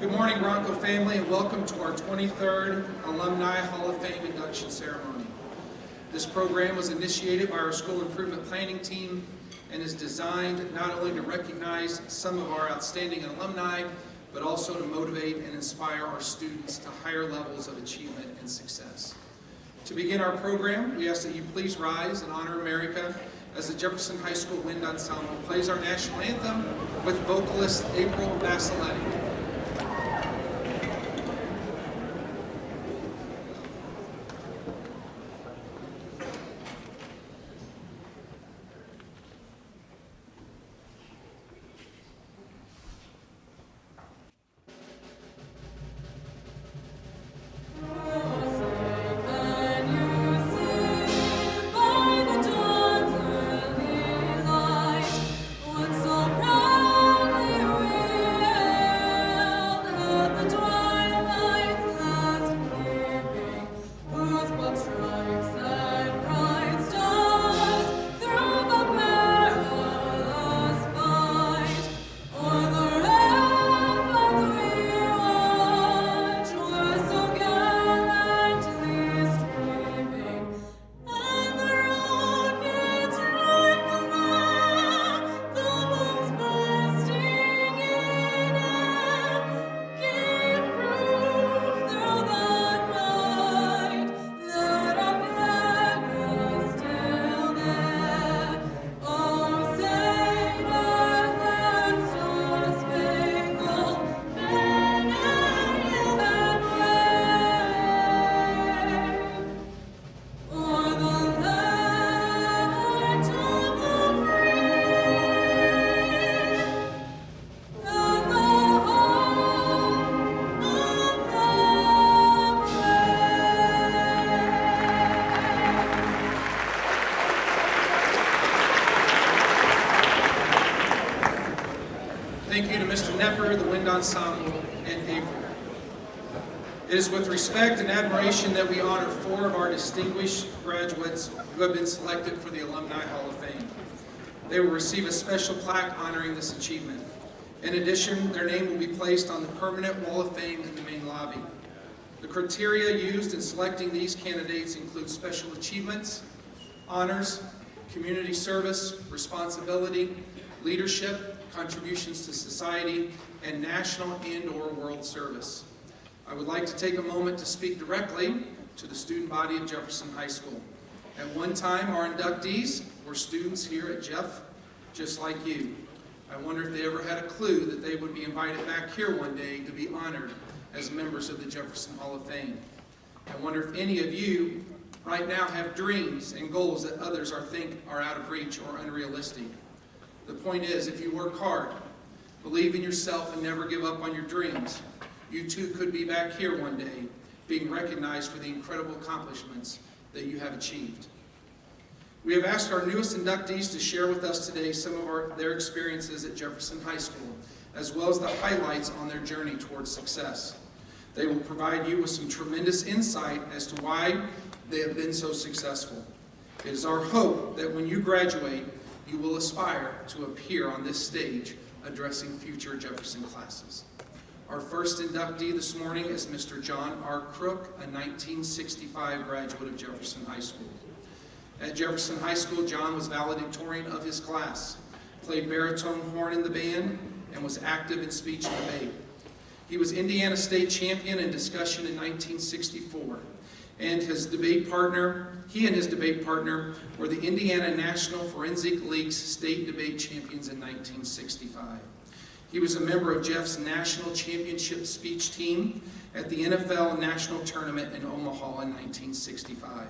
Good morning, Bronco family, and welcome to our 23rd Alumni Hall of Fame induction ceremony. This program was initiated by our school improvement planning team and is designed not only to recognize some of our outstanding alumni, but also to motivate and inspire our students to higher levels of achievement and success. To begin our program, we ask that you please rise and honor America as the Jefferson High School Wind Ensemble plays our national anthem with vocalist April Basiletti. The Wind Ensemble, and April. It is with respect and admiration that we honor 4 of our distinguished graduates who have been selected for the Alumni Hall of Fame. They will receive a special plaque honoring this achievement. In addition, their name will be placed on the permanent Wall of Fame in the main lobby. The criteria used in selecting these candidates include special achievements, honors, community service, responsibility, leadership, contributions to society, and national and/or world service. I would like to take a moment to speak directly to the student body of Jefferson High School. At one time, our inductees were students here at Jeff, just like you. I wonder if they ever had a clue that they would be invited back here one day to be honored as members of the Jefferson Hall of Fame. I wonder if any of you right now have dreams and goals that others think are out of reach or unrealistic. The point is, if you work hard, believe in yourself, and never give up on your dreams, you too could be back here one day being recognized for the incredible accomplishments that you have achieved. We have asked our newest inductees to share with us today some of their experiences at Jefferson High School, as well as the highlights on their journey towards success. They will provide you with some tremendous insight as to why they have been so successful. It is our hope that when you graduate, you will aspire to appear on this stage addressing future Jefferson classes. Our first inductee this morning is Mr. John R Crook, a 1965 graduate of Jefferson High School. At Jefferson High School, John was valedictorian of his class, played baritone horn in the band, and was active in speech and debate. He was Indiana State Champion in discussion in 1964, and he and his debate partner were the Indiana National Forensic League's state debate champions in 1965. He was a member of Jeff's national championship speech team at the NFL National Tournament in Omaha in 1965.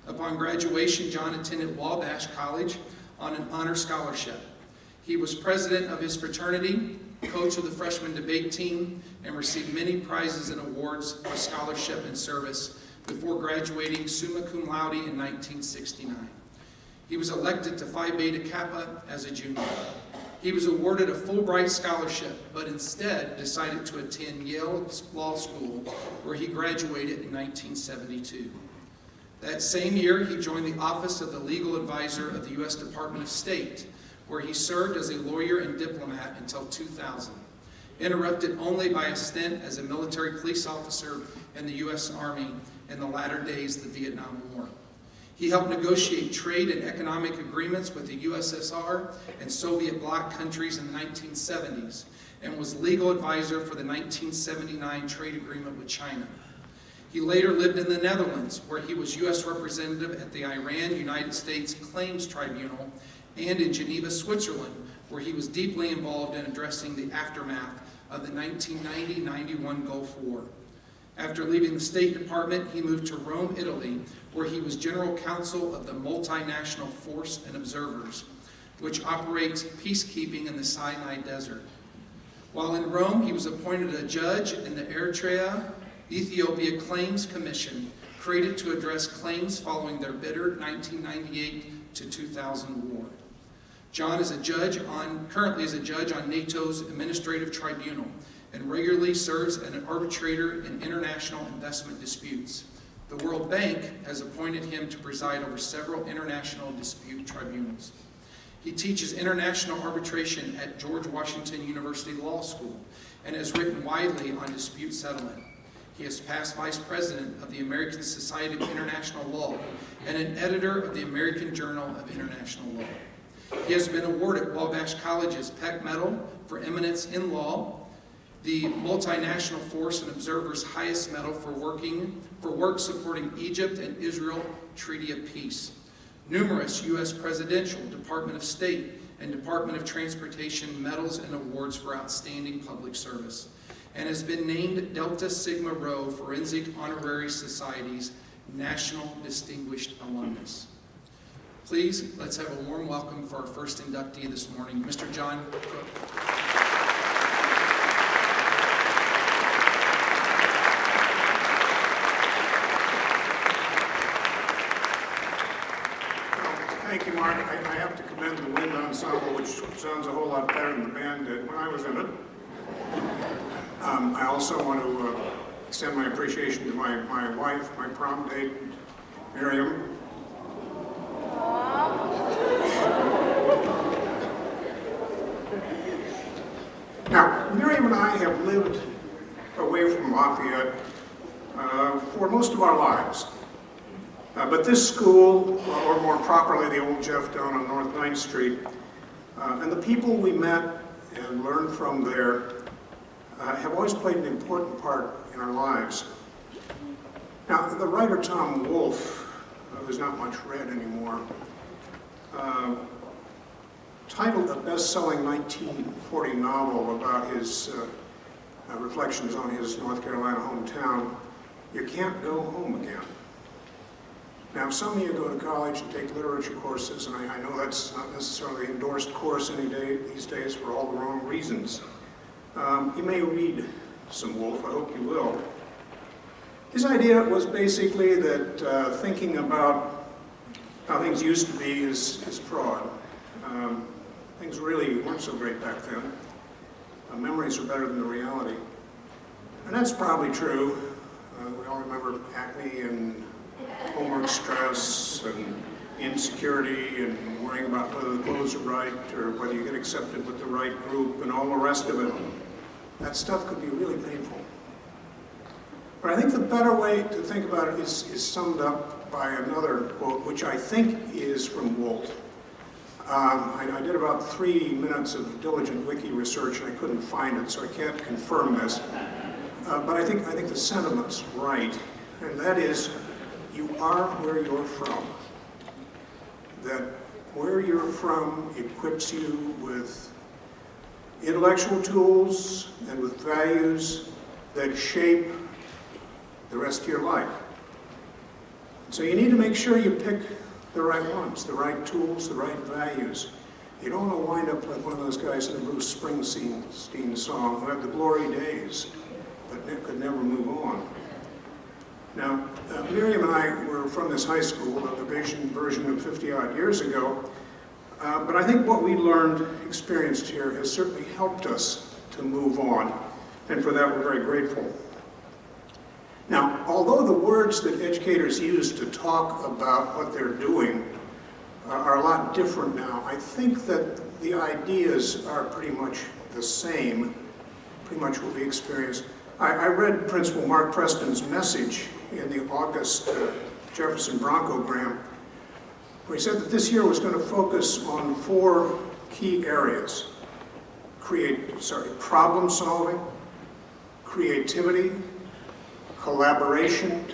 Upon graduation, John attended Wabash College on an honor scholarship. He was president of his fraternity, coach of the freshman debate team, and received many prizes and awards for scholarship and service before graduating summa cum laude in 1969. He was elected to Phi Beta Kappa as a junior. He was awarded a Fulbright scholarship, but instead decided to attend Yale Law School, where he graduated in 1972. That same year, he joined the Office of the Legal Advisor of the U.S. Department of State, where he served as a lawyer and diplomat until 2000. interrupted only by a stint as a military police officer in the U.S. Army in the latter days of the Vietnam War. He helped negotiate trade and economic agreements with the USSR and Soviet bloc countries in the 1970s, and was legal advisor for the 1979 trade agreement with China. He later lived in the Netherlands, where he was U.S. representative at the Iran-United States Claims Tribunal, and in Geneva, Switzerland, where he was deeply involved in addressing the aftermath of the 1990-91 Gulf War. After leaving the State Department, he moved to Rome, Italy, where he was General Counsel of the Multinational Force and Observers, which operates peacekeeping in the Sinai Desert. While in Rome, he was appointed a judge in the Eritrea-Ethiopia Claims Commission, created to address claims following their bitter 1998 to 2000 war. John is currently is a judge on NATO's Administrative Tribunal and regularly serves as an arbitrator in international investment disputes. The World Bank has appointed him to preside over several international dispute tribunals. He teaches international arbitration at George Washington University Law School and has written widely on dispute settlement. He is past vice president of the American Society of International Law and an editor of the American Journal of International Law. He has been awarded Wabash College's Peck Medal for Eminence in Law, the Multinational Force and Observer's highest medal for work supporting Egypt and Israel Treaty of Peace, numerous U.S. Presidential, Department of State, and Department of Transportation medals and awards for outstanding public service, and has been named Delta Sigma Rho Forensic Honorary Society's National Distinguished Alumnus. Please, let's have a warm welcome for our first inductee this morning, Mr. John Crook. Thank you, Mark. I have to commend the wind ensemble, which sounds a whole lot better than the band did when I was in it. I also want to extend my appreciation to my wife, my prom date, Miriam. Now, Miriam and I have lived away from Lafayette for most of our lives. But this school, or more properly the old Jeff down on North 9th Street, and the people we met and learned from there have always played an important part in our lives. Now, the writer Tom Wolfe, who's not much read anymore, titled a best-selling 1940 novel about his reflections on his North Carolina hometown, "You Can't Go Home Again." Now, some of you go to college and take literature courses, and I know that's not necessarily an endorsed course these days for all the wrong reasons. You may read some Wolfe, I hope you will. His idea was basically that thinking about how things used to be is fraud. Things really weren't so great back then. Memories are better than the reality. And that's probably true. We all remember acne and homework stress and insecurity and worrying about whether the clothes are right or whether you get accepted with the right group and all the rest of it. That stuff could be really painful. But I think the better way to think about it is summed up by another quote, which I think is from Wolfe. I did about 3 minutes of diligent wiki research and I couldn't find it, so I can't confirm this. But I think the sentiment's right, and that is, you are where you're from. That where you're from equips you with intellectual tools and with values that shape the rest of your life. So you need to make sure you pick the right ones, the right tools, the right values. You don't want to wind up like one of those guys in the Bruce Springsteen song who had the glory days but could never move on. Now, Miriam and I were from this high school, the Bayesian version of 50-odd years ago, but I think what we learned, experienced here, has certainly helped us to move on, and for that we're very grateful. Now, although the words that educators use to talk about what they're doing are a lot different now, I think that the ideas are pretty much the same, pretty much what we experienced. I read Principal Mark Preston's message in the August Jefferson Broncogram, where he said that this year was going to focus on 4 key areas. Problem solving, creativity, collaboration,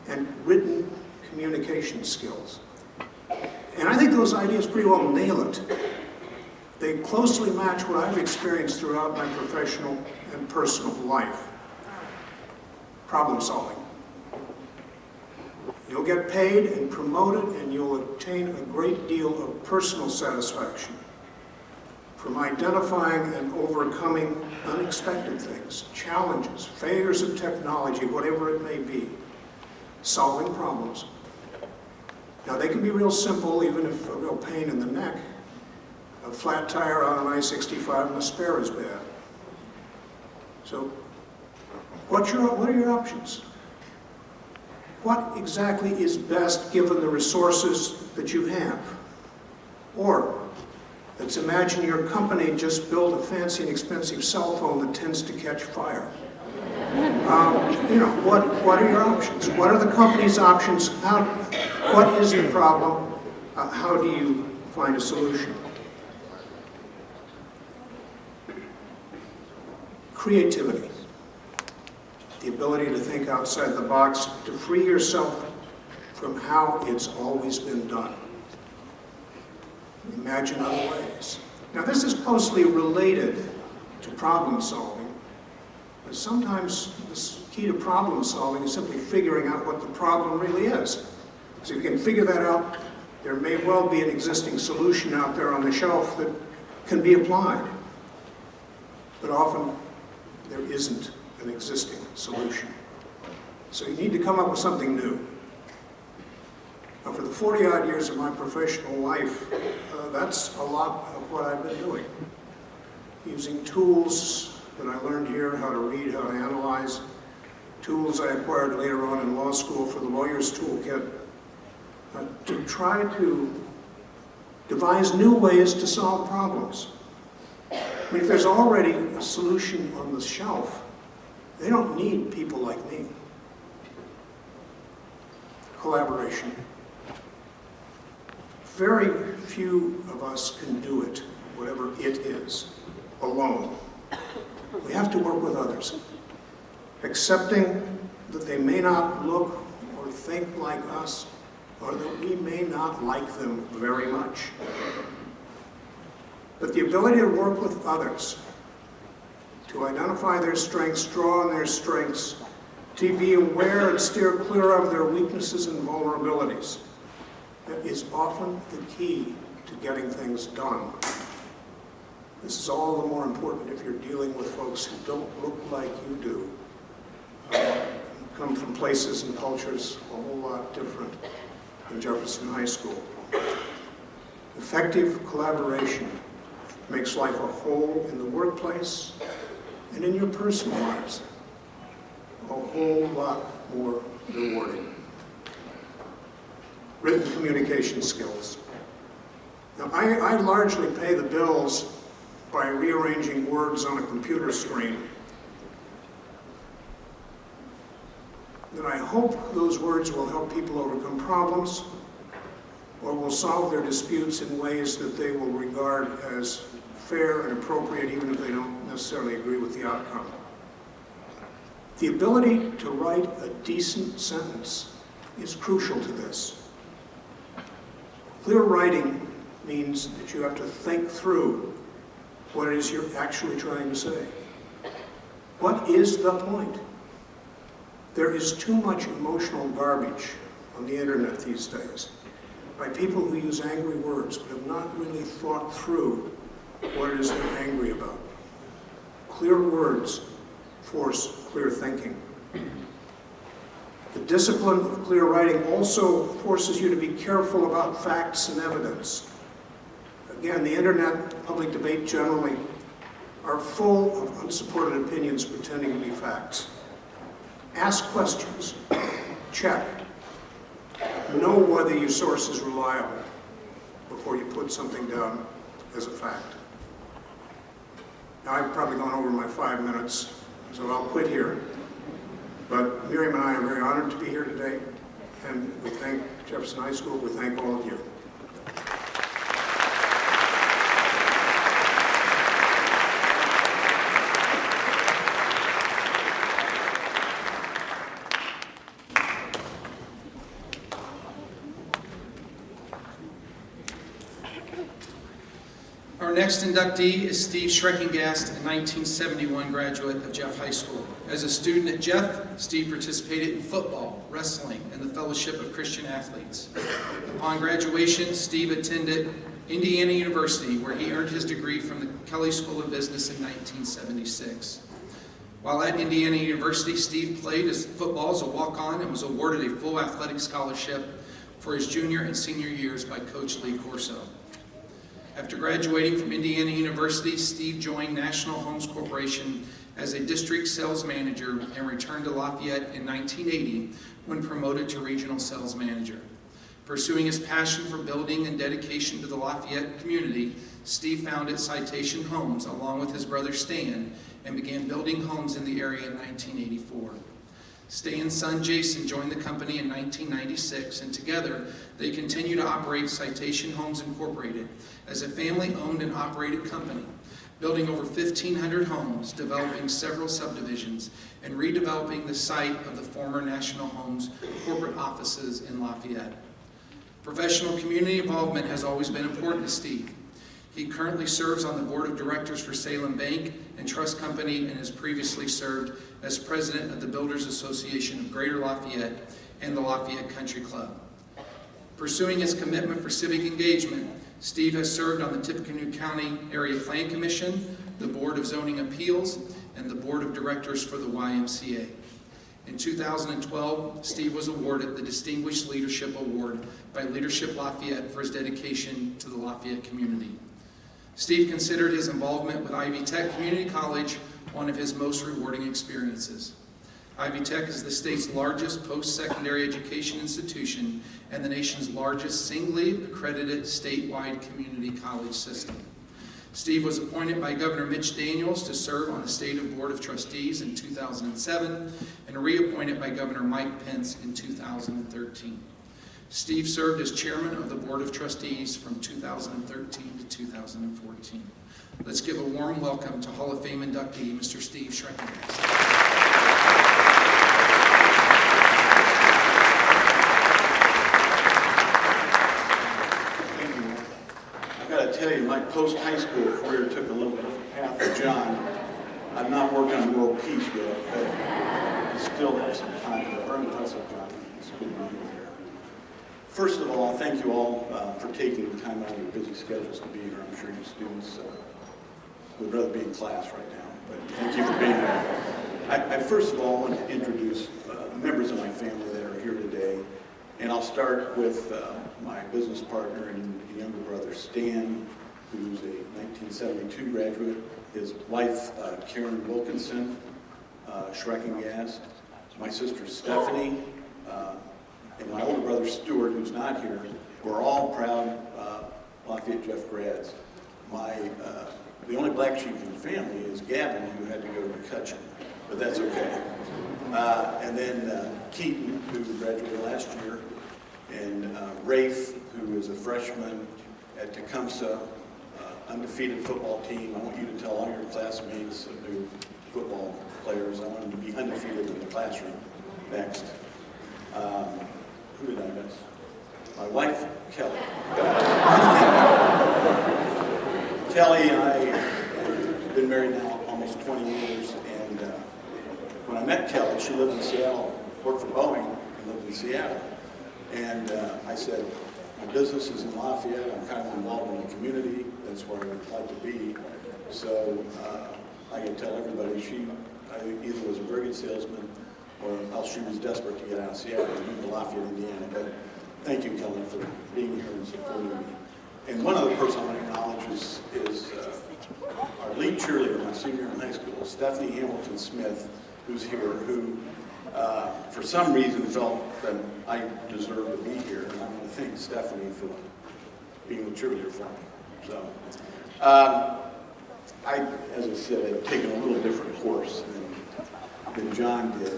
and written communication skills. And I think those ideas pretty well nail it. They closely match what I've experienced throughout my professional and personal life. Problem solving. You'll get paid and promoted, and you'll obtain a great deal of personal satisfaction from identifying and overcoming unexpected things, challenges, failures of technology, whatever it may be, solving problems. Now, they can be real simple, even if a real pain in the neck. A flat tire on an I-65 and a spare is bad. So, what are your options? What exactly is best given the resources that you have? Or, let's imagine your company just built a fancy and expensive cell phone that tends to catch fire. What are your options? What are the company's options? What is the problem? How do you find a solution? Creativity. The ability to think outside the box, to free yourself from how it's always been done. Imagine other ways. Now, this is closely related to problem solving, but sometimes the key to problem solving is simply figuring out what the problem really is. So if you can figure that out, there may well be an existing solution out there on the shelf that can be applied. But often, there isn't an existing solution. So you need to come up with something new. Now, for the 40-odd years of my professional life, that's a lot of what I've been doing. Using tools that I learned here, how to read, how to analyze, tools I acquired later on in law school for the lawyer's toolkit, to try to devise new ways to solve problems. I mean, if there's already a solution on the shelf, they don't need people like me. Collaboration. Very few of us can do it, whatever it is, alone. We have to work with others. Accepting that they may not look or think like us, or that we may not like them very much. But the ability to work with others, to identify their strengths, draw on their strengths, to be aware and steer clear of their weaknesses and vulnerabilities, that is often the key to getting things done. This is all the more important if you're dealing with folks who don't look like you do, come from places and cultures a whole lot different than Jefferson High School. Effective collaboration makes life a whole in the workplace and in your personal lives a whole lot more rewarding. Written communication skills. Now, I largely pay the bills by rearranging words on a computer screen. And I hope those words will help people overcome problems or will solve their disputes in ways that they will regard as fair and appropriate, even if they don't necessarily agree with the outcome. The ability to write a decent sentence is crucial to this. Clear writing means that you have to think through what it is you're actually trying to say. What is the point? There is too much emotional garbage on the internet these days by people who use angry words but have not really thought through what it is they're angry about. Clear words force clear thinking. The discipline of clear writing also forces you to be careful about facts and evidence. Again, the internet, public debate generally, are full of unsupported opinions pretending to be facts. Ask questions. Check. Know whether your source is reliable before you put something down as a fact. Now, I've probably gone over my 5 minutes, so I'll quit here. But Miriam and I are very honored to be here today, and we thank Jefferson High School. We thank all of you. Our next inductee is Steve Schreckengost, a 1971 graduate of Jeff High School. As a student at Jeff, Steve participated in football, wrestling, and the Fellowship of Christian Athletes. Upon graduation, Steve attended Indiana University, where he earned his degree from the Telly School of Business in 1976. While at Indiana University, Steve played football as a walk-on and was awarded a full athletic scholarship for his junior and senior years by Coach Lee Corso. After graduating from Indiana University, Steve joined National Homes Corporation as a district sales manager and returned to Lafayette in 1980 when promoted to regional sales manager. Pursuing his passion for building and dedication to the Lafayette community, Steve founded Citation Homes along with his brother Stan and began building homes in the area in 1984. Stan's son Jason joined the company in 1996, and together they continue to operate Citation Homes Incorporated as a family-owned and operated company, building over 1,500 homes, developing several subdivisions, and redeveloping the site of the former National Homes corporate offices in Lafayette. Professional community involvement has always been important to Steve. He currently serves on the board of directors for Salem Bank and Trust Company and has previously served as president of the Builders Association of Greater Lafayette and the Lafayette Country Club. Pursuing his commitment for civic engagement, Steve has served on the Tippecanoe County Area Plan Commission, the Board of Zoning Appeals, and the Board of Directors for the YMCA. In 2012, Steve was awarded the Distinguished Leadership Award by Leadership Lafayette for his dedication to the Lafayette community. Steve considered his involvement with Ivy Tech Community College one of his most rewarding experiences. Ivy Tech is the state's largest post-secondary education institution and the nation's largest singly accredited statewide community college system. Steve was appointed by Governor Mitch Daniels to serve on the State Board of Trustees in 2007 and reappointed by Governor Mike Pence in 2013. Steve served as chairman of the Board of Trustees from 2013 to 2014. Let's give a warm welcome to Hall of Fame inductee, Mr. Steve Schreckengost. Thank you. I've got to tell you, my post-high school career took a little different path than John. I'm not working on world peace yet, but I still have some time. Very impressive, John. It's good to be here. First of all, thank you all for taking the time out of your busy schedules to be here. I'm sure you students would rather be in class right now, but thank you for being here. I first of all want to introduce members of my family that are here today, and I'll start with my business partner and younger brother Stan, who's a 1972 graduate, his wife Karen Wilkinson, Schreckengost, my sister Stephanie, and my older brother Stuart, who's not here. We're all proud Lafayette Jeff grads. The only black sheep in the family is Gavin, who had to go to McCutcheon, but that's okay. And then Keaton, who graduated last year, and Rafe, who is a freshman at Tecumseh, undefeated football team. I want you to tell all your classmates and new football players, I want them to be undefeated in the classroom next. Who did I miss? My wife, Kelly. Kelly and I have been married now almost 20 years, and when I met Kelly, she lived in Seattle, worked for Boeing, and lived in Seattle. And I said, my business is in Lafayette, I'm kind of involved in the community, that's where I would like to be. So I can tell everybody she either was a very good salesman or else she was desperate to get out of Seattle and move to Lafayette, Indiana. But thank you, Kelly, for being here and supporting me. And one other person I want to acknowledge is our lead cheerleader, my senior in high school, Stephanie Hamilton Smith, who's here, who for some reason felt that I deserve to be here. And I want to thank Stephanie for being the cheerleader for me. So as I said, had taken a little different course than John did.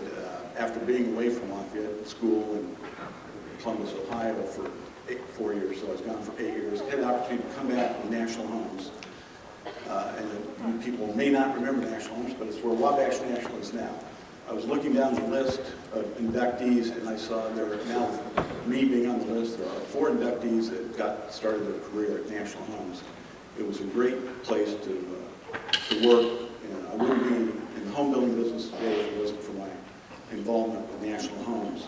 After being away from Lafayette School in Columbus, Ohio for 4 years, so I was gone for 8 years, I had the opportunity to come back to National Homes. And people may not remember National Homes, but it's where Wabash National is now. I was looking down the list of inductees, and I saw there are now, me being on the list, there are 4 inductees that started their career at National Homes. It was a great place to work, and I wouldn't be in the home building business today if it wasn't for my involvement with National Homes.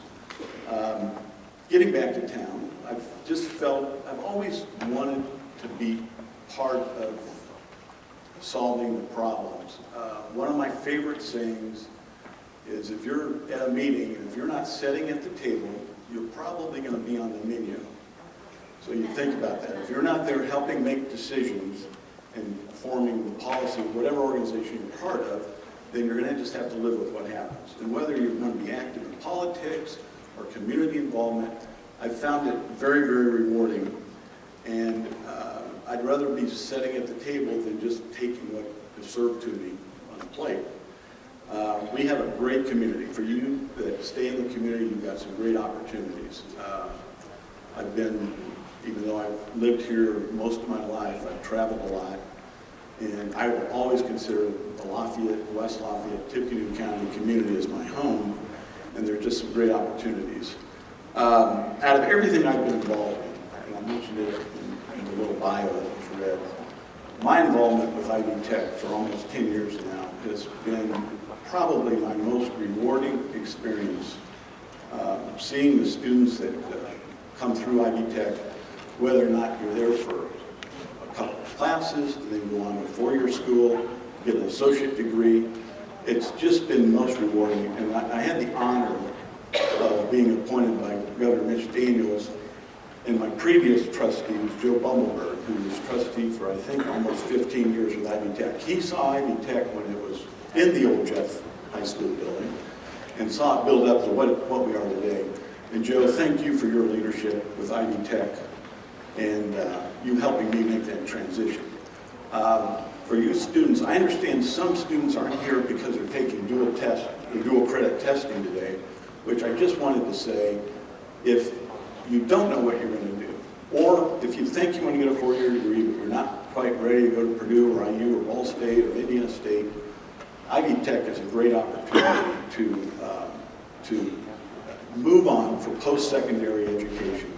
Getting back to town, I've just felt, I've always wanted to be part of solving the problems. One of my favorite sayings is if you're at a meeting and if you're not sitting at the table, you're probably going to be on the menu. So you think about that. If you're not there helping make decisions and forming the policy of whatever organization you're part of, then you're going to just have to live with what happens. And whether you're going to be active in politics or community involvement, I've found it very, very rewarding. And I'd rather be sitting at the table than just taking what is served to me on a plate. We have a great community. For you that stay in the community, you've got some great opportunities. I've been, even though I've lived here most of my life, I've traveled a lot, and I will always consider the Lafayette, West Lafayette, Tippecanoe County community as my home, and there are just some great opportunities. Out of everything I've been involved in, and I mentioned it in the little bio that was read, my involvement with IB Tech for almost 10 years now has been probably my most rewarding experience. Seeing the students that come through IB Tech, whether or not you're there for a couple of classes, then go on to a 4-year school, get an associate degree, it's just been most rewarding. And I had the honor of being appointed by Governor Mitch Daniels, and my previous trustee was Joe Bumbleberg, who was trustee for, I think, almost 15 years with IB Tech. He saw IB Tech when it was in the old Jeff High School building and saw it build up to what we are today. And Joe, thank you for your leadership with IB Tech and you helping me make that transition. For you students, I understand some students aren't here because they're taking dual credit testing today, which I just wanted to say, if you don't know what you're going to do, or if you think you want to get a 4-year degree but you're not quite ready to go to Purdue or IU or Ball State or Indiana State, IB Tech is a great opportunity to move on for post-secondary education.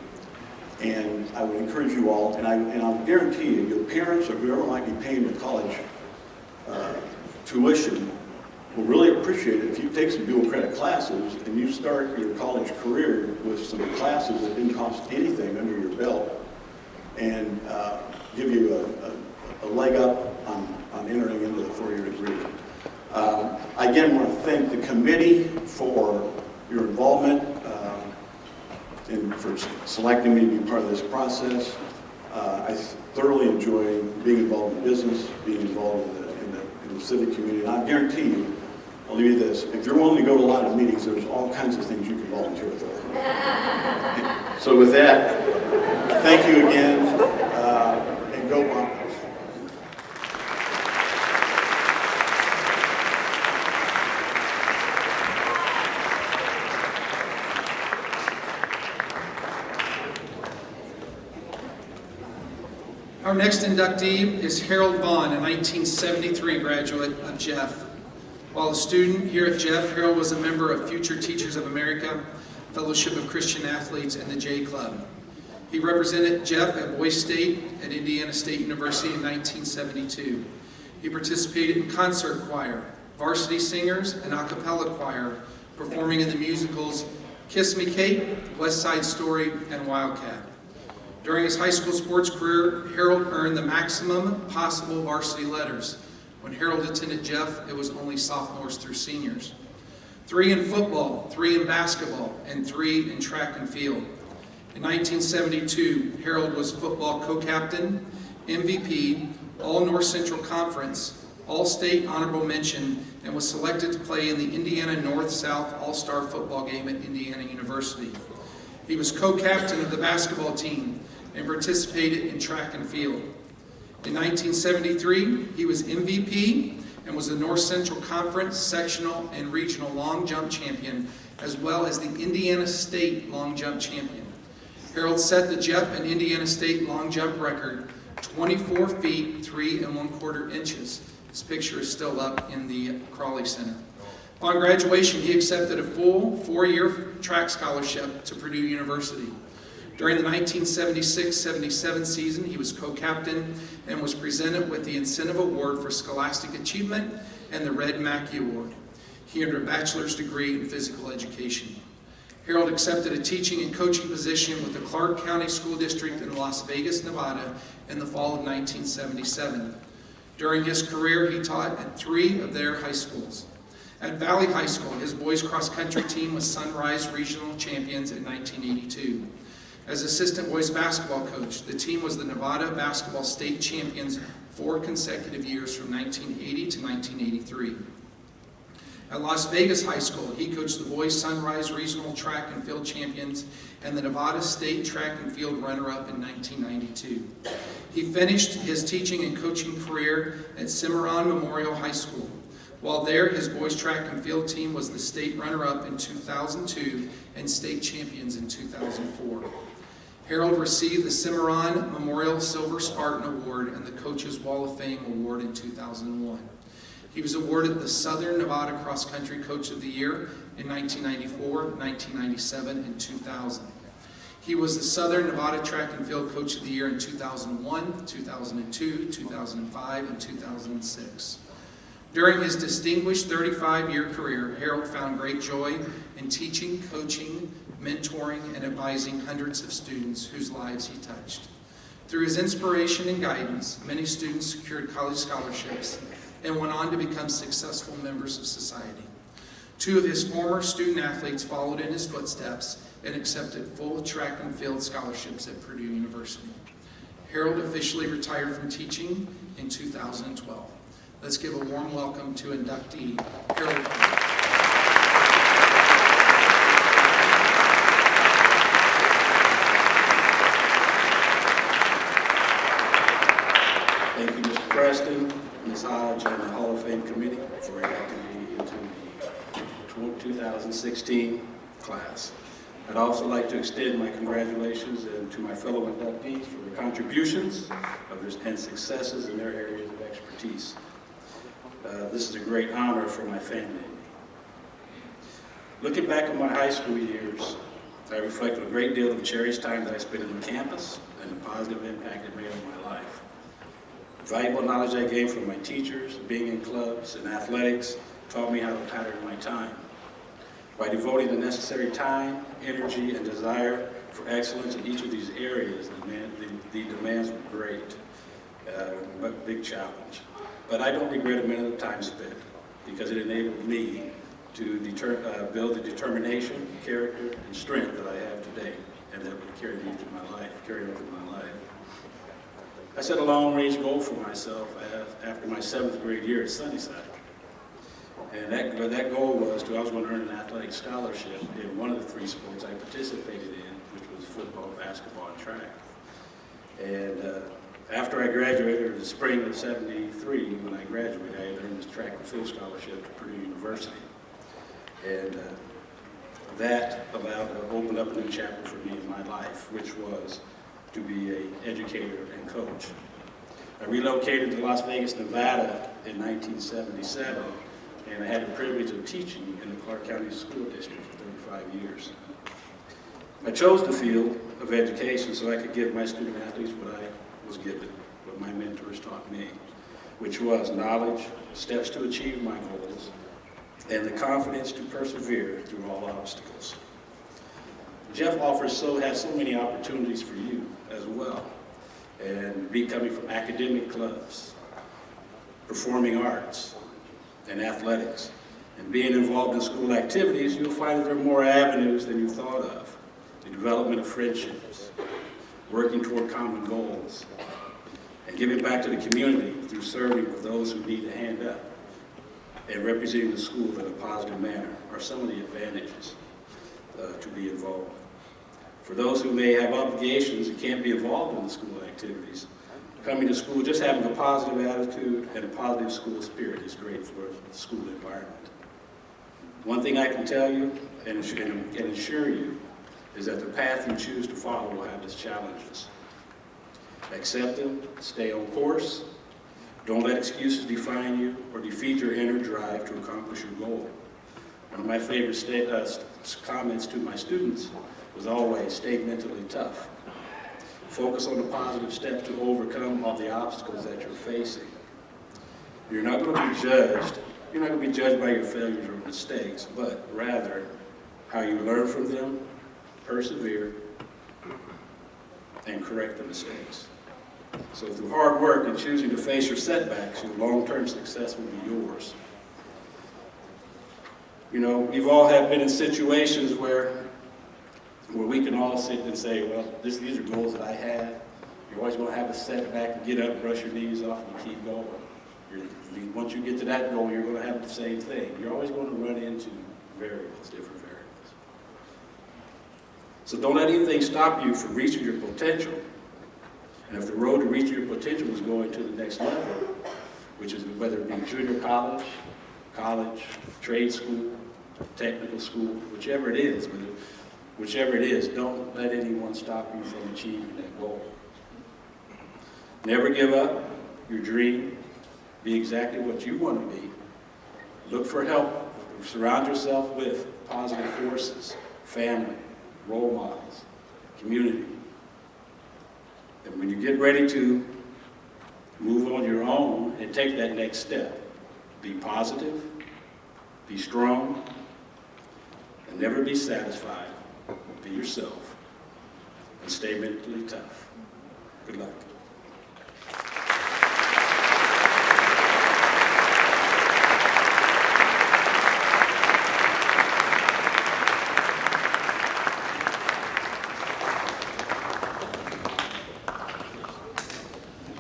And I would encourage you all, and I'll guarantee you, your parents or whoever might be paying your college tuition will really appreciate it if you take some dual credit classes and you start your college career with some classes that didn't cost anything under your belt and give you a leg up on entering into the 4-year degree. I again want to thank the committee for your involvement and for selecting me to be part of this process. I thoroughly enjoy being involved in business, being involved in the civic community, and I guarantee you, I'll leave you this, if you're willing to go to a lot of meetings, there's all kinds of things you can volunteer for. So with that, thank you again, and go Broncos. Our next inductee is Harold Vaughn, a 1973 graduate of Jeff. While a student here at Jeff, Harold was a member of Future Teachers of America, Fellowship of Christian Athletes, and the J Club. He represented Jeff at Boise State and Indiana State University in 1972. He participated in concert choir, varsity singers, and a cappella choir, performing in the musicals Kiss Me Kate, West Side Story, and Wildcat. During his high school sports career, Harold earned the maximum possible varsity letters. When Harold attended Jeff, it was only sophomores through seniors. 3 in football, 3 in basketball, and 3 in track and field. In 1972, Harold was football co-captain, MVP, All-North Central Conference, All-State honorable mention, and was selected to play in the Indiana North-South All-Star football game at Indiana University. He was co-captain of the basketball team and participated in track and field. In 1973, he was MVP and was the North Central Conference sectional and regional long jump champion, as well as the Indiana State long jump champion. Harold set the Jeff and Indiana State long jump record, 24 feet 3 1/4 inches. This picture is still up in the Crawley Center. Upon graduation, he accepted a full 4-year track scholarship to Purdue University. During the 1976-77 season, he was co-captain and was presented with the Incentive Award for Scholastic Achievement and the Red Mackey Award. He earned a bachelor's degree in physical education. Harold accepted a teaching and coaching position with the Clark County School District in Las Vegas, Nevada in the fall of 1977. During his career, he taught at 3 of their high schools. At Valley High School, his boys cross-country team was Sunrise Regional Champions in 1982. As assistant boys basketball coach, the team was the Nevada Basketball State Champions 4 consecutive years from 1980 to 1983. At Las Vegas High School, he coached the boys Sunrise Regional Track and Field Champions and the Nevada State Track and Field runner-up in 1992. He finished his teaching and coaching career at Cimarron Memorial High School. While there, his boys track and field team was the state runner-up in 2002 and state champions in 2004. Harold received the Cimarron Memorial Silver Spartan Award and the Coaches Wall of Fame Award in 2001. He was awarded the Southern Nevada Cross Country Coach of the Year in 1994, 1997, and 2000. He was the Southern Nevada Track and Field Coach of the Year in 2001, 2002, 2005, and 2006. During his distinguished 35-year career, Harold found great joy in teaching, coaching, mentoring, and advising hundreds of students whose lives he touched. Through his inspiration and guidance, many students secured college scholarships and went on to become successful members of society. 2 of his former student athletes followed in his footsteps and accepted full track and field scholarships at Purdue University. Harold officially retired from teaching in 2012. Let's give a warm welcome to inductee Harold Crook. Thank you, Mr. Preston, Ms. Hodge, and the Hall of Fame Committee for electing me into the 2016 class. I'd also like to extend my congratulations to my fellow inductees for their contributions and successes in their areas of expertise. This is a great honor for my family and me. Looking back on my high school years, I reflect on a great deal of the cherished time that I spent on the campus and the positive impact it made on my life. The valuable knowledge I gained from my teachers, being in clubs and athletics, taught me how to pattern my time. By devoting the necessary time, energy, and desire for excellence in each of these areas, the demands were great, but big challenge. But I don't regret a minute of time spent because it enabled me to build the determination, character, and strength that I have today, and that would carry me through my life, carry on through my life. I set a long-range goal for myself after my 7th grade year at Sunnyside. And that goal was I was going to earn an athletic scholarship in one of the 3 sports I participated in, which was football, basketball, and track. And after I graduated in the spring of '73, when I graduated, I had earned this track and field scholarship to Purdue University. And that opened up a new chapter for me in my life, which was to be an educator and coach. I relocated to Las Vegas, Nevada in 1977, and I had the privilege of teaching in the Clark County School District for 35 years. I chose the field of education so I could give my student athletes what I was given, what my mentors taught me, which was knowledge, steps to achieve my goals, and the confidence to persevere through all obstacles. Jeff has so many opportunities for you as well, and coming from academic clubs, performing arts, and athletics, and being involved in school activities, you'll find that there are more avenues than you thought of. The development of friendships, working toward common goals, and giving back to the community through serving with those who need a hand up, and representing the school in a positive manner are some of the advantages to be involved. For those who may have obligations and can't be involved in the school activities, coming to school, just having a positive attitude and a positive school spirit is great for the school environment. One thing I can tell you and can assure you is that the path you choose to follow will have its challenges. Accept them, stay on course, don't let excuses define you or defeat your inner drive to accomplish your goal. One of my favorite comments to my students was always, stay mentally tough. Focus on the positive steps to overcome all the obstacles that you're facing. You're not going to be judged. You're not going to be judged by your failures or mistakes, but rather how you learn from them, persevere, and correct the mistakes. So through hard work and choosing to face your setbacks, your long-term success will be yours. You know, we've all been in situations where we can all sit and say, well, these are goals that I had. You're always going to have a setback and get up, brush your knees off, and keep going. Once you get to that goal, you're going to have the same thing. You're always going to run into different variables. So don't let anything stop you from reaching your potential. And if the road to reaching your potential is going to the next level, which is whether it be junior college, trade school, technical school, whichever it is, don't let anyone stop you from achieving that goal. Never give up your dream. Be exactly what you want to be. Look for help. Surround yourself with positive forces, family, role models, community. And when you get ready to move on your own and take that next step, be positive, be strong, and never be satisfied. Be yourself, and stay mentally tough. Good luck.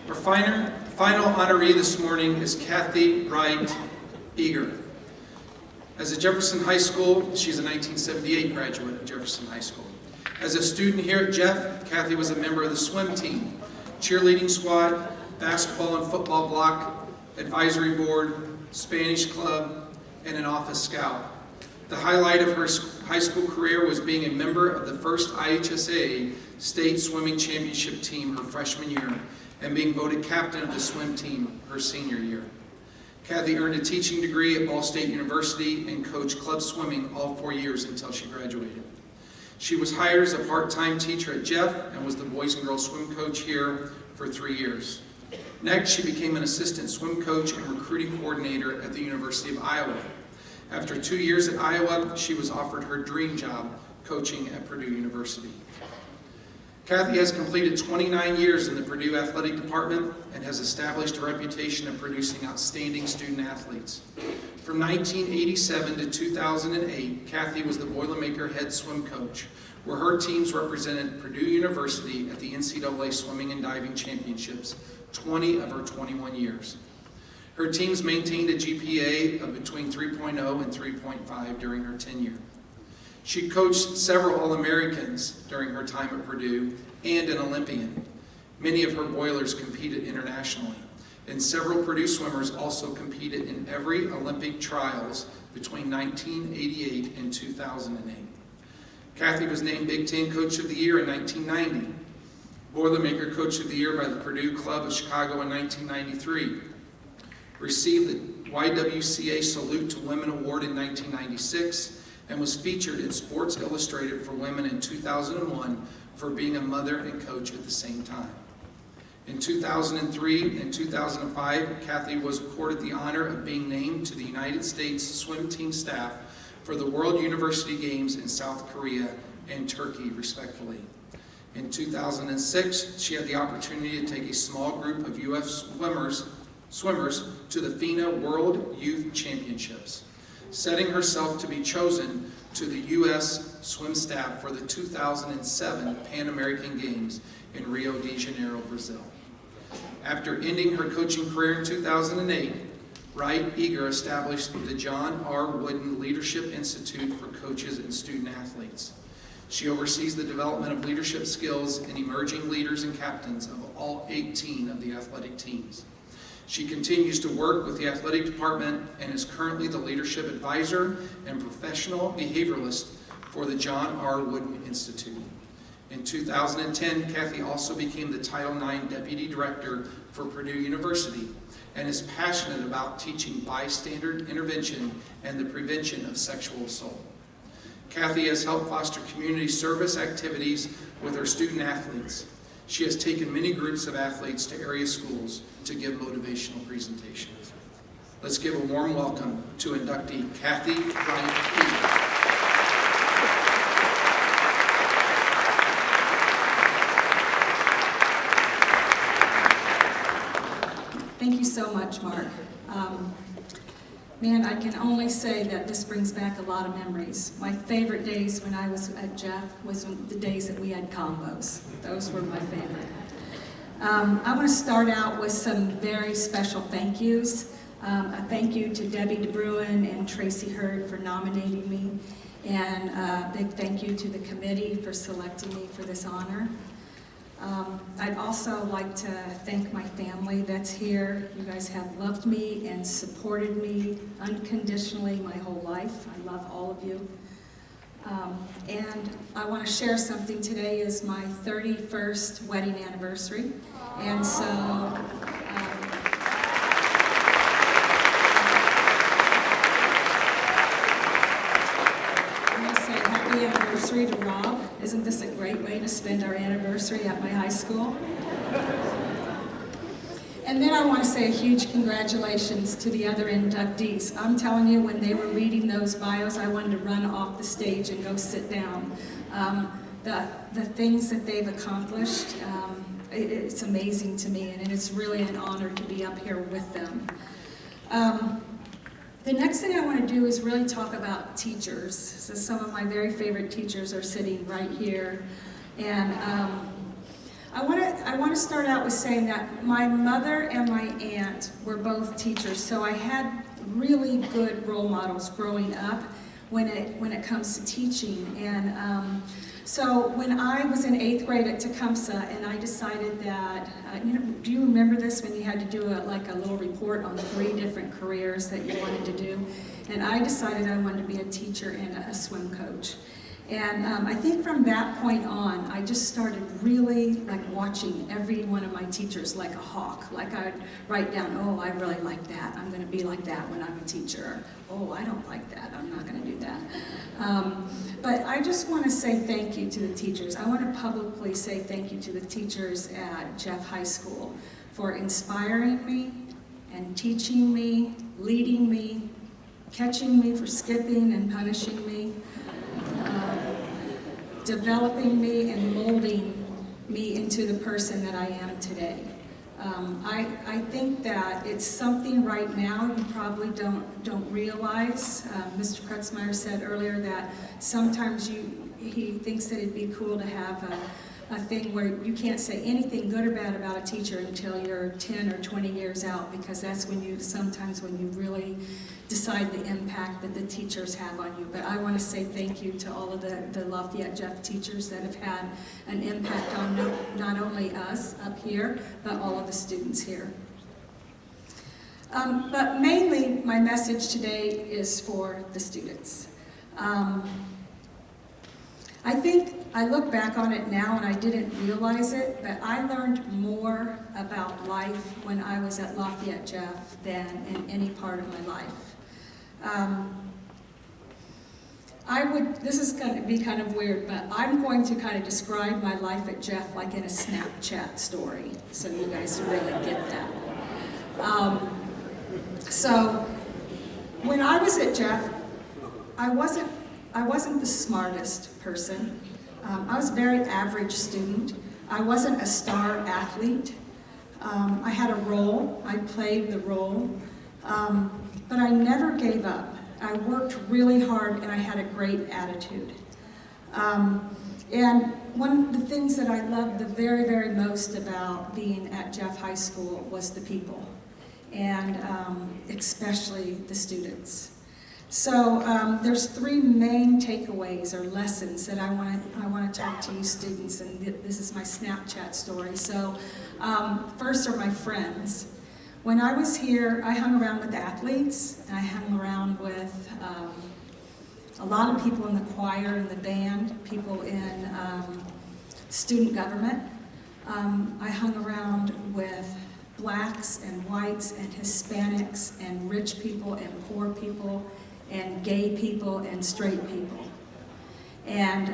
Our final honoree this morning is Cathy Grind. As a Jefferson High School, she's a 1978 graduate of Jefferson High School. As a student here at Jeff, Cathy was a member of the swim team, cheerleading squad, basketball and football block, advisory board, Spanish club, and an office scout. The highlight of her high school career was being a member of the first IHSA state swimming championship team her freshman year and being voted captain of the swim team her senior year. Cathy earned a teaching degree at Ball State University and coached club swimming all 4 years until she graduated. She was hired as a part-time teacher at Jeff and was the boys and girls swim coach here for 3 years. Next, she became an assistant swim coach and recruiting coordinator at the University of Iowa. After 2 years at Iowa, she was offered her dream job coaching at Purdue University. Cathy has completed 29 years in the Purdue Athletic Department and has established a reputation of producing outstanding student athletes. From 1987 to 2008, Cathy was the Boilermaker head swim coach, where her teams represented Purdue University at the NCAA Swimming and Diving Championships 20 of her 21 years. Her teams maintained a GPA of between 3.0 and 3.5 during her tenure. She coached several All-Americans during her time at Purdue and an Olympian. Many of her Boilers competed internationally, and several Purdue swimmers also competed in every Olympic trials between 1988 and 2008. Cathy was named Big Ten Coach of the Year in 1990, Boilermaker Coach of the Year by the Purdue Club of Chicago in 1993, received the YWCA Salute to Women Award in 1996, and was featured in Sports Illustrated for Women in 2001 for being a mother and coach at the same time. In 2003 and 2005, Cathy was accorded the honor of being named to the United States swim team staff for the World University Games in South Korea and Turkey, respectively. In 2006, she had the opportunity to take a small group of U.S. swimmers to the FINA World Youth Championships, setting herself to be chosen to the U.S. swim staff for the 2007 Pan American Games in Rio de Janeiro, Brazil. After ending her coaching career in 2008, Wright Eager established the John R. Wooden Leadership Institute for Coaches and Student Athletes. She oversees the development of leadership skills in emerging leaders and captains of all 18 of the athletic teams. She continues to work with the athletic department and is currently the leadership advisor and professional behavioralist for the John R. Wooden Institute. In 2010, Cathy also became the Title IX Deputy Director for Purdue University and is passionate about teaching bystander intervention and the prevention of sexual assault. Cathy has helped foster community service activities with her student athletes. She has taken many groups of athletes to area schools to give motivational presentations. Let's give a warm welcome to inductee Cathy Grind. Thank you so much, Mark. Man, I can only say that this brings back a lot of memories. My favorite days when I was at Jeff was the days that we had combos. Those were my favorite. I want to start out with some very special thank yous. A thank you to Debbie DeBruin and Tracy Hurd for nominating me, and a big thank you to the committee for selecting me for this honor. I'd also like to thank my family that's here. You guys have loved me and supported me unconditionally my whole life. I love all of you. And I want to share something. Today is my 31st wedding anniversary. And so I'm going to say happy anniversary to Rob. Isn't this a great way to spend our anniversary at my high school? And then I want to say a huge congratulations to the other inductees. I'm telling you, when they were reading those bios, I wanted to run off the stage and go sit down. The things that they've accomplished, it's amazing to me, and it's really an honor to be up here with them. The next thing I want to do is really talk about teachers. So some of my very favorite teachers are sitting right here. And I want to start out with saying that my mother and my aunt were both teachers, so I had really good role models growing up when it comes to teaching. And so when I was in 8th grade at Tecumseh, and I decided that, do you remember this when you had to do a little report on 3 different careers that you wanted to do? And I decided I wanted to be a teacher and a swim coach. And I think from that point on, I just started really watching every one of my teachers like a hawk. I'd write down, oh, I really like that. I'm going to be like that when I'm a teacher. Oh, I don't like that. I'm not going to do that. But I just want to say thank you to the teachers. I want to publicly say thank you to the teachers at Jeff High School for inspiring me and teaching me, leading me, catching me for skipping and punishing me. Developing me and molding me into the person that I am today. I think that it's something right now you probably don't realize. Mr. Kretzmeyer said earlier that sometimes he thinks that it'd be cool to have a thing where you can't say anything good or bad about a teacher until you're 10 or 20 years out, because that's when you really decide the impact that the teachers have on you. But I want to say thank you to all of the Lafayette Jeff teachers that have had an impact on not only us up here, but all of the students here. But mainly my message today is for the students. I think I look back on it now and I didn't realize it, but I learned more about life when I was at Lafayette Jeff than in any part of my life. This is going to be kind of weird, but I'm going to kind of describe my life at Jeff like in a Snapchat story, so you guys really get that. So when I was at Jeff, I wasn't the smartest person. I was a very average student. I wasn't a star athlete. I had a role. I played the role. But I never gave up. I worked really hard and I had a great attitude. And one of the things that I loved the very, very most about being at Jeff High School was the people, and especially the students. So there's three main takeaways or lessons that I want to talk to you students, and this is my Snapchat story. So first are my friends. When I was here, I hung around with athletes, and I hung around with a lot of people in the choir and the band, people in student government. I hung around with blacks and whites and Hispanics and rich people and poor people and gay people and straight people. And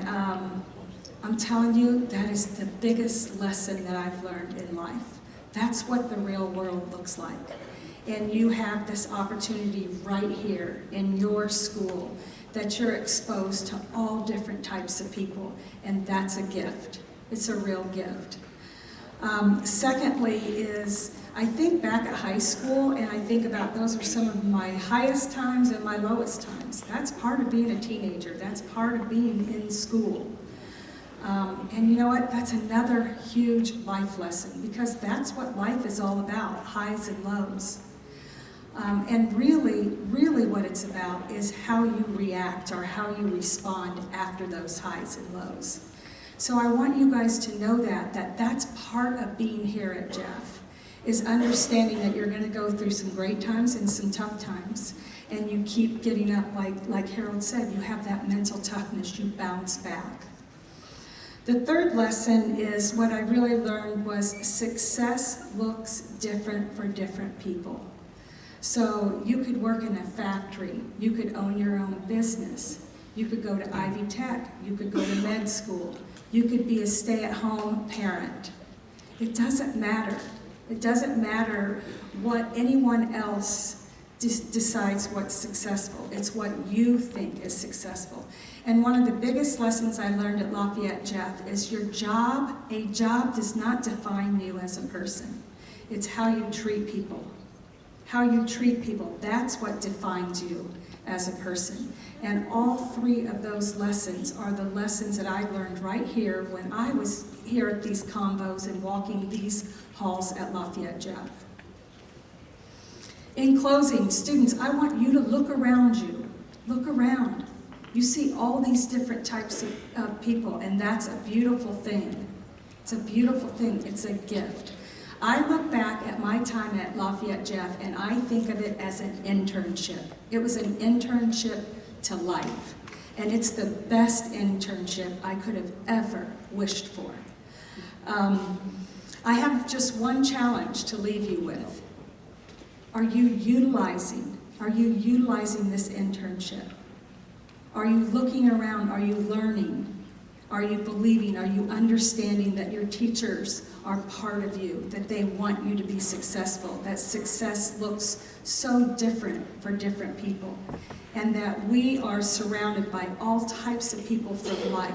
I'm telling you, that is the biggest lesson that I've learned in life. That's what the real world looks like. And you have this opportunity right here in your school that you're exposed to all different types of people, and that's a gift. It's a real gift. Secondly is, I think back at high school and I think about those are some of my highest times and my lowest times. That's part of being a teenager. That's part of being in school. And you know what? That's another huge life lesson, because that's what life is all about, highs and lows. And really, really what it's about is how you react or how you respond after those highs and lows. So I want you guys to know that that's part of being here at Jeff, is understanding that you're going to go through some great times and some tough times, and you keep getting up, like Harold said, you have that mental toughness, you bounce back. The third lesson is what I really learned was success looks different for different people. So you could work in a factory, you could own your own business, you could go to Ivy Tech, you could go to med school, you could be a stay-at-home parent. It doesn't matter. It doesn't matter what anyone else decides what's successful. It's what you think is successful. And one of the biggest lessons I learned at Lafayette Jeff is a job does not define you as a person. It's how you treat people. How you treat people, that's what defines you as a person. And all three of those lessons are the lessons that I learned right here when I was here at these convos and walking these halls at Lafayette Jeff. In closing, students, I want you to look around you. Look around. You see all these different types of people, and that's a beautiful thing. It's a beautiful thing. It's a gift. I look back at my time at Lafayette Jeff, and I think of it as an internship. It was an internship to life, and it's the best internship I could have ever wished for. I have just one challenge to leave you with. Are you utilizing this internship? Are you looking around? Are you learning? Are you believing? Are you understanding that your teachers are part of you, that they want you to be successful, that success looks so different for different people, and that we are surrounded by all types of people for life,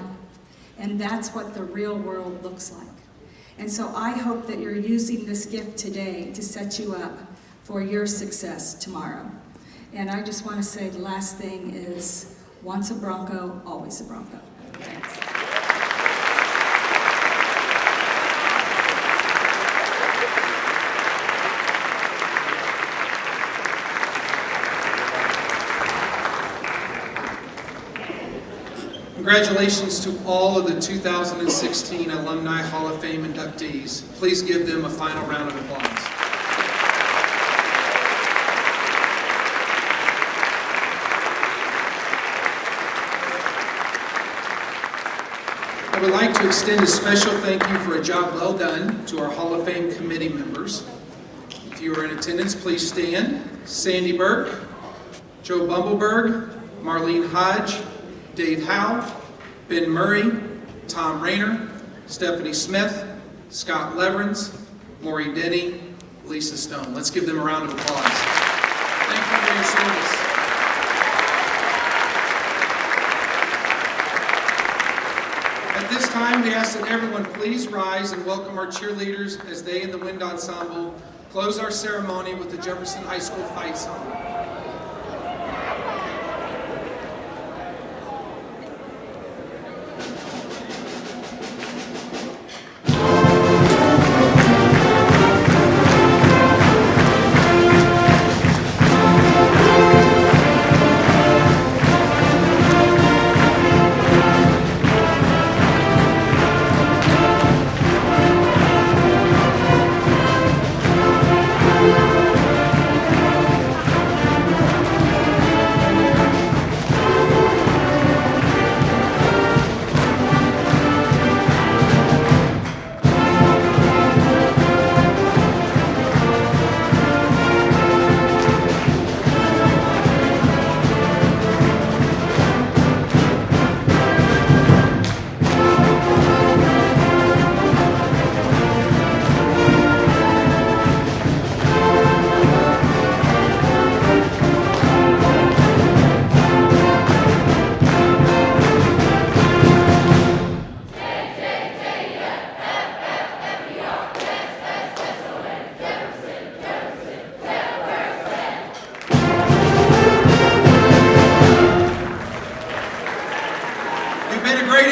and that's what the real world looks like. And so I hope that you're using this gift today to set you up for your success tomorrow. And I just want to say the last thing is, once a Bronco, always a Bronco. Thanks. Congratulations to all of the 2016 Alumni Hall of Fame inductees. Please give them a final round of applause. I would like to extend a special thank you for a job well done to our Hall of Fame committee members. If you are in attendance, please stand. Sandy Burke, Joe Bumbleberg, Marlene Hodge, Dave Howe, Ben Murray, Tom Rayner, Stephanie Smith, Scott Leverins, Lori Denny, Lisa Stone. Let's give them a round of applause. Thank you for your service. At this time, we ask that everyone please rise and welcome our cheerleaders as they and the Wind Ensemble close our ceremony with the Jefferson High School fight song.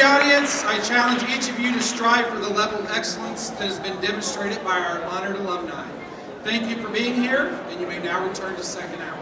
the audience, I challenge each of you to strive for the level of excellence that has been demonstrated by our honored alumni. Thank you for being here, and you may now return to second hour.